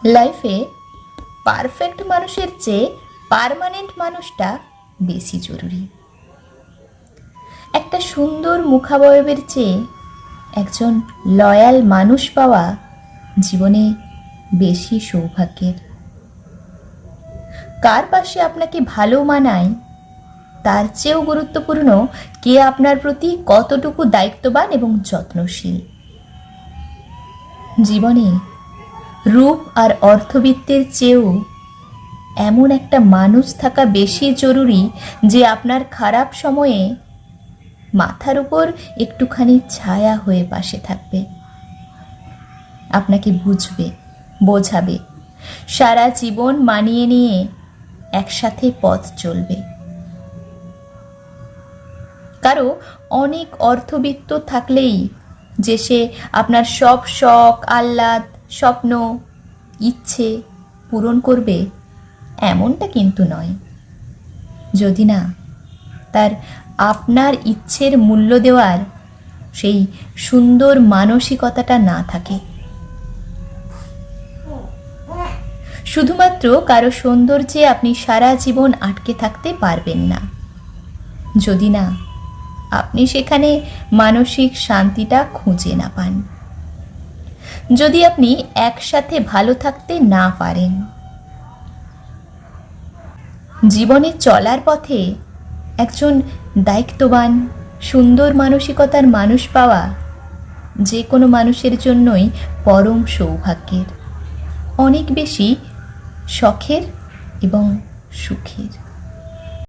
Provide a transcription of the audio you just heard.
লাইফে পারফেক্ট মানুষের চেয়ে পার্মানেন্ট মানুষটা বেশি জরুরি। একটা সুন্দর মুখাবয়বের চেয়ে একজন লয়াল মানুষ পাওয়া জীবনে বেশি সৌভাগ্যের। কার পাশে আপনাকে ভালো মানায় তার চেয়েও গুরুত্বপূর্ণ কে আপনার প্রতি কতটুকু দায়িত্ববান এবং যত্নশীল। জীবনে রূপ আর অর্থবিত্তের চেয়েও এমন একটা মানুষ থাকা বেশি জরুরি যে আপনার খারাপ সময়ে মাথার উপর একটুখানি ছায়া হয়ে পাশে থাকবে, আপনাকে বুঝবে, বোঝাবে, সারা জীবন মানিয়ে নিয়ে একসাথে পথ চলবে। কারো অনেক অর্থবিত্ত থাকলেই যে সে আপনার সব শখ, আহ্লাদ, স্বপ্ন, ইচ্ছে পূরণ করবে এমনটা কিন্তু নয়, যদি না তার আপনার ইচ্ছের মূল্য দেওয়ার সেই সুন্দর মানসিকতাটা না থাকে। শুধুমাত্র কারো সৌন্দর্যে আপনি সারা জীবন আটকে থাকতে পারবেন না, যদি না আপনি সেখানে মানসিক শান্তিটা খুঁজে না পান, যদি আপনি একসাথে ভালো থাকতে না পারেন। জীবনে চলার পথে একজন দায়িত্ববান, সুন্দর মানসিকতার মানুষ পাওয়া যে কোনো মানুষের জন্যই পরম সৌভাগ্যের, অনেক বেশি শখের এবং সুখের।